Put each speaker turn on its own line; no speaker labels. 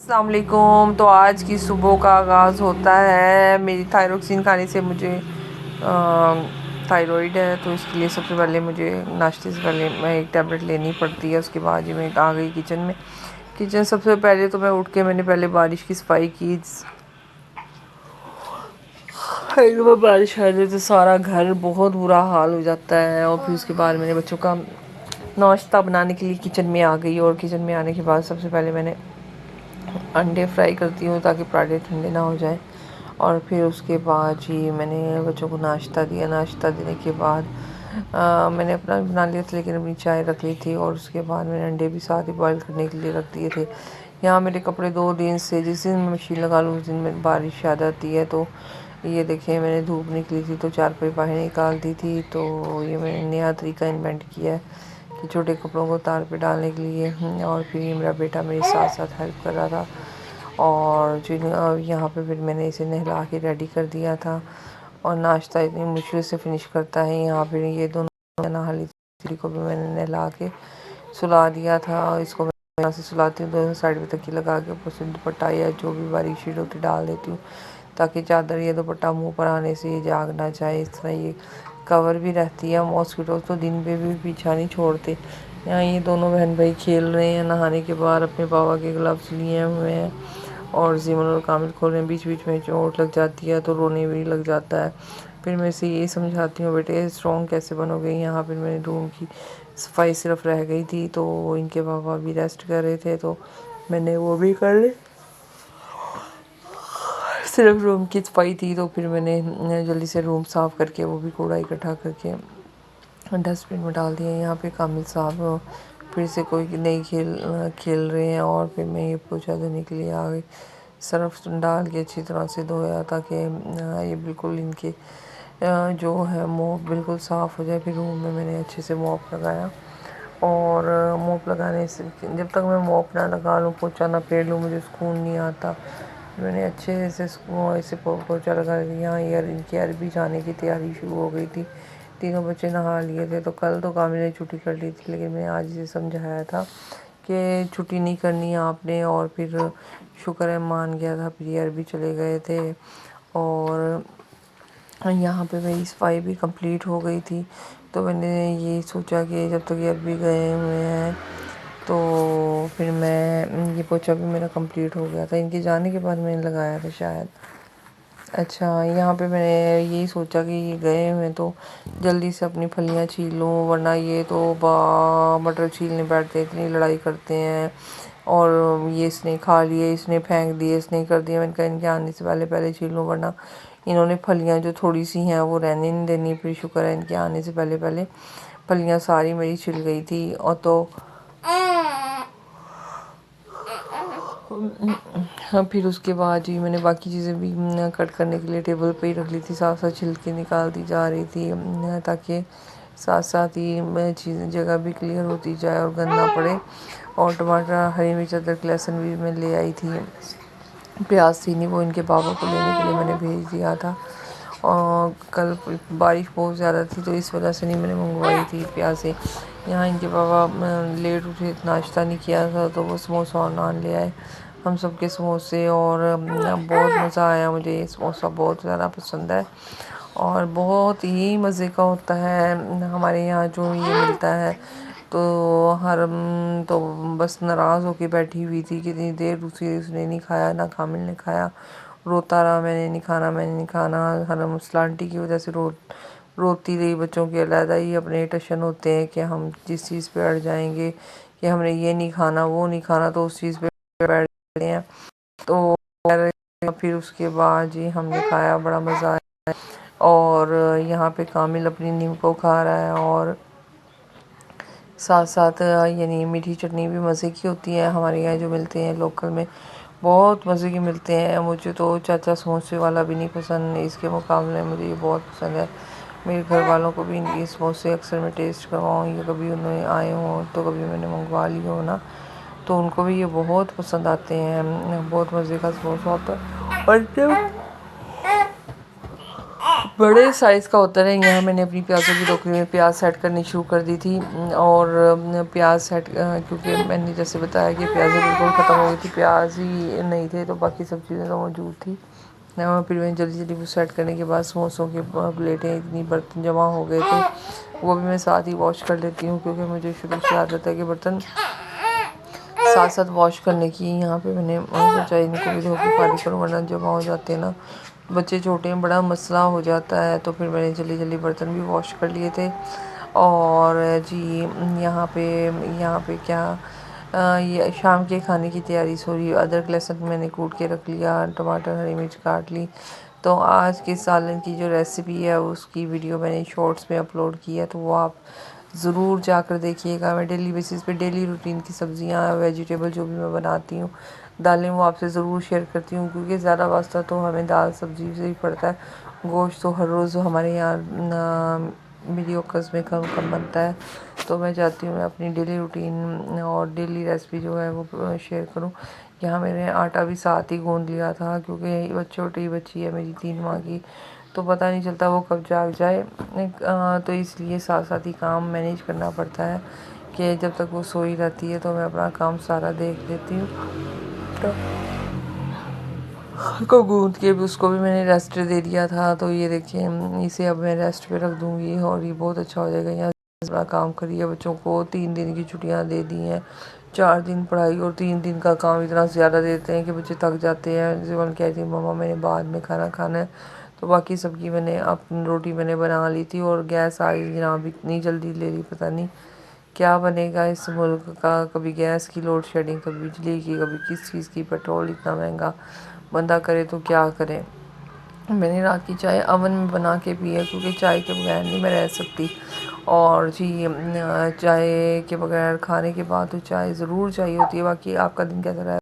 السلام علیکم۔ تو آج کی صبح کا آغاز ہوتا ہے میری تھائروکسین کھانے سے۔ مجھے تھائرائڈ ہے، تو اس کے لیے سب سے پہلے مجھے ناشتے سے پہلے میں ایک ٹیبلٹ لینی پڑتی ہے۔ اس کے بعد میں آ گئی کچن سب سے پہلے تو میں اٹھ کے میں نے پہلے بارش کی صفائی کی۔ بارش آ جائے تو سارا گھر بہت برا حال ہو جاتا ہے، اور پھر اس کے بعد میں نے بچوں کا ناشتہ بنانے کے لیے کچن میں آ گئی، اور کچن میں آنے کے بعد سب سے پہلے میں نے انڈے فرائی کرتی ہوں تاکہ پراٹھے ٹھنڈے نہ ہو جائیں، اور پھر اس کے بعد میں نے بچوں کو ناشتہ دیا۔ ناشتہ دینے کے بعد میں نے اپنا بنا لیا تھا، لیکن اپنی چائے رکھ لی تھی، اور اس کے بعد میں نے انڈے بھی ساتھ ہی بوائل کرنے کے لیے رکھ دیے تھے۔ یہاں میرے کپڑے 2 دن سے، جس دن میں مشین لگا لوں اس دن میں بارش آ جاتی ہے، تو یہ دیکھیں میں نے دھوپ نکلی تھی تو چارپائی باہر نکال دی تھی۔ تو یہ میں نے نیا طریقہ انوینٹ کیا ہے کہ چھوٹے کپڑوں کو تار پہ ڈالنے کے لیے، اور پھر یہ میرا بیٹا میرے ساتھ ساتھ ہیلپ کر رہا تھا، اور یہاں پہ پھر میں نے اسے نہلا کے ریڈی کر دیا تھا، اور ناشتہ اتنی مشکل سے فنش کرتا ہے۔ یہاں پہ یہ دونوں نہا لی تھی، کو بھی میں نے نہلا کے سلا دیا تھا۔ اس کو میں یہاں سے سلاتی ہوں، دونوں سائڈ پہ تکیے لگا کے اوپر سے دوپٹہ یا جو بھی باریک شیٹ ہوتی ڈال دیتی ہوں، تاکہ چادر یا دوپٹہ منہ پر آنے سے یہ جاگ نہ جائے۔ اس طرح یہ کور بھی رہتی ہے۔ ماسکیٹوز تو دن پہ بھی پیچھا نہیں چھوڑتے۔ یہاں یہ دونوں بہن بھائی کھیل رہے ہیں، نہانے کے بعد اپنے پاپا کے گلوز لیے ہوئے ہیں، اور زیمن اور کامل کھول رہے ہیں۔ بیچ بیچ میں چوٹ لگ جاتی ہے تو رونے بھی لگ جاتا ہے۔ پھر میں اسے یہی سمجھاتی ہوں، بیٹے اسٹرانگ کیسے بنو گے۔ یہاں پھر میرے روم کی صفائی صرف رہ گئی تھی، تو ان کے پاپا بھی ریسٹ کر رہے تھے، تو میں نے وہ بھی کر لی۔ صرف روم کی صفائی تھی، تو پھر میں نے جلدی سے روم صاف کر کے وہ بھی کوڑا اکٹھا کر کے ڈسٹ بن میں ڈال دیا۔ یہاں پہ کامل صاحب پھر سے کوئی نہیں کھیل رہے ہیں، اور پھر میں یہ پوچھا دینے کے لیے آ گئی۔ سرف ڈال کے اچھی طرح سے دھویا تاکہ یہ بالکل ان کے جو ہے موپ بالکل صاف ہو جائے۔ پھر روم میں نے اچھے سے موپ لگایا، اور موپ لگانے سے جب تک میں موپ نہ لگا لوں، پوچھا نہ پھیر لوں، مجھے سکون نہیں آتا۔ میں نے اچھے سے پوچھا لگا دیا۔ ان کی عربی جانے کی تیاری شروع ہو گئی تھی۔ تینوں بچے نہا لیے تھے، تو کل تو کامل نے چھٹی کر لی تھی، لیکن میں نے آج اسے سمجھایا تھا کہ چھٹی نہیں کرنی ہے آپ نے، اور پھر شکر ہے مان گیا تھا۔ پھر یہ عربی چلے گئے تھے، اور یہاں پہ میری صفائی بھی کمپلیٹ ہو گئی تھی۔ تو میں نے یہ سوچا کہ جب تک یہ عربی گئے ہوئے ہیں تو پھر میں یہ پوچھا بھی میرا کمپلیٹ ہو گیا تھا۔ ان کے جانے کے بعد میں نے لگایا تھا شاید۔ اچھا، یہاں پہ میں نے یہی سوچا کہ یہ گئے ہوئے تو جلدی سے اپنی پھلیاں چھیل لوں، ورنہ یہ تو مٹر چھیلنے بیٹھتے، اتنی لڑائی کرتے ہیں، اور یہ اس نے کھا لیے، اس نے پھینک دیے، اس نے کر دیا۔ میں نے کہا ان کے آنے سے پہلے چھیل لوں، ورنہ انہوں نے پھلیاں جو تھوڑی سی ہیں وہ رہنے نہیں دینی۔ پھر شکر ہے ان کے آنے سے پہلے پھلیاں ساری میری چھل گئی تھی، اور تو پھر اس کے بعد میں نے باقی چیزیں بھی کٹ کرنے کے لیے ٹیبل پہ ہی رکھ لی تھی، ساتھ ساتھ چھلکے نکالتی جا رہی تھی، تاکہ ساتھ ساتھ ہی چیزیں جگہ بھی کلیئر ہوتی جائے اور گند نہ پڑے۔ اور ٹماٹر، ہری مرچ، ادرک، لہسن بھی میں لے آئی تھی۔ پیاز تھی نہیں، وہ ان کے پاپا کو لینے کے لیے میں نے بھیج دیا تھا، اور کل بارش بہت زیادہ تھی تو اس وجہ سے نہیں میں نے منگوائی تھی پیازیں۔ یہاں ان کے پاپا لیٹ اٹھے، ناشتہ نہیں کیا تھا، تو وہ سموسہ اور نان لے آئے، ہم سب کے سموسے، اور بہت مزہ آیا۔ مجھے یہ سموسہ بہت زیادہ پسند ہے، اور بہت ہی مزے کا ہوتا ہے۔ ہمارے یہاں جو یہ ملتا ہے تو تو بس ناراض ہو کے بیٹھی ہوئی تھی، کتنی دیر اس نے نہیں کھایا، نہ کامل نے کھایا، روتا رہا میں نے نہیں کھانا، میں نے نہیں کھانا۔ مسلہ آنٹی کی وجہ سے روتی رہی۔ بچوں کے علیحدہ ہی اپنے ٹشن ہوتے ہیں کہ ہم جس چیز پہ اڑ جائیں گے کہ ہم نے یہ نہیں کھانا، وہ نہیں کھانا، تو اس چیز پہ بیٹھ جاتے ہیں۔ تو پھر اس کے بعد ہم نے کھایا، بڑا مزہ آیا، اور یہاں پہ کامل اپنی نیم کو کھا رہا ہے، اور ساتھ ساتھ یعنی میٹھی چٹنی بھی مزے کی ہوتی ہے۔ ہمارے یہاں جو ملتے ہیں لوکل میں بہت مزے کے ملتے ہیں۔ مجھے تو چاچا سموسے والا بھی نہیں پسند، اس کے مقابلے میں مجھے یہ بہت پسند ہے۔ میرے گھر والوں کو بھی ان کی سموسے اکثر میں ٹیسٹ کرواؤں، یا کبھی انہیں آئے ہوں تو کبھی میں نے منگوا لی ہو نا، تو ان کو بھی یہ بہت پسند آتے ہیں۔ بہت مزے کا سموسہ ہوتا ہے، اور بڑے سائز کا ہوتا ہے۔ یہاں میں نے اپنی پیازوں کی ٹوکری میں پیاز سیٹ کرنی شروع کر دی تھی، اور پیاز سیٹ کیونکہ میں نے جیسے بتایا کہ پیازیں بالکل ختم ہو گئی تھی، پیاز ہی نہیں تھے تو باقی سب چیزیں تو موجود تھی۔ پھر میں جلدی جلدی وہ سیٹ کرنے کے بعد سموسوں کی پلیٹیں اتنی برتن جمع ہو گئے تھے، وہ بھی میں ساتھ ہی واش کر لیتی ہوں کیونکہ مجھے شروع سے عادت ہے کہ برتن ساتھ ساتھ واش کرنے کی۔ یہاں پہ میں نے سوچا ان کو بھی دھو کے خالی کروں ورنہ جمع ہو جاتے ہیں نا، بچے چھوٹے ہیں بڑا مسئلہ ہو جاتا ہے، تو پھر میں نے جلدی جلدی برتن بھی واش کر لیے تھے۔ اور جی یہاں پہ کیا یہ شام کے کھانے کی تیاری ہو رہی ہے۔ ادرک لہسن میں نے کوٹ کے رکھ لیا، ٹماٹر ہری مرچ کاٹ لی۔ تو آج کے سالن کی جو ریسیپی ہے اس کی ویڈیو میں نے شارٹس میں اپلوڈ کی ہے، تو وہ آپ ضرور جا کر دیکھیے گا۔ میں ڈیلی بیسس پہ ڈیلی روٹین کی سبزیاں ویجیٹیبل جو بھی میں بناتی ہوں، دالیں، وہ آپ سے ضرور شیئر کرتی ہوں کیونکہ زیادہ واسطہ تو ہمیں دال سبزی سے ہی پڑتا ہے۔ گوشت تو ہر روز ہمارے یہاں میری اوقات میں کم بنتا ہے، تو میں چاہتی ہوں میں اپنی ڈیلی روٹین اور ڈیلی ریسپی جو ہے وہ شیئر کروں۔ یہاں میں نے آٹا بھی ساتھ ہی گوندھ لیا تھا کیونکہ چھوٹی بچی ہے میری 3 ماہ کی، تو پتہ نہیں چلتا وہ کب جاگ جائے، تو اس لیے ساتھ ساتھ ہی کام مینیج کرنا پڑتا ہے کہ جب تک وہ سوئی رہتی ہے تو میں اپنا کام سارا دیکھ لیتی ہوں۔ کو گوندھ کے اس کو بھی میں نے ریسٹ دے دیا تھا، تو یہ دیکھیں اسے اب میں ریسٹ پہ رکھ دوں گی اور یہ بہت اچھا ہو جائے گا۔ یہاں بڑا کام کریے، بچوں کو 3 دن کی چھٹیاں دے دی ہیں، 4 دن پڑھائی اور 3 دن کا کام اتنا زیادہ دیتے ہیں کہ بچے تھک جاتے ہیں۔ زبان کہتی ہے مما میں نے بعد میں کھانا کھانا ہے، تو باقی سب کی روٹی میں نے بنا لی تھی، اور گیس آ گئی جناب اتنی جلدی لے لی، پتہ نہیں کیا بنے گا اس ملک کا۔ کبھی گیس کی لوڈ شیڈنگ، کبھی بجلی کی، کبھی کس چیز کی، پیٹرول اتنا مہنگا، بندہ کرے تو کیا کرے۔ میں نے رات کی چائے اوون میں بنا کے پی ہے کیونکہ چائے کے بغیر نہیں میں رہ سکتی، اور جی چائے کے بغیر کھانے کے بعد تو چائے ضرور چاہیے ہوتی ہے۔ باقی آپ کا دن کیسا رہا ہے؟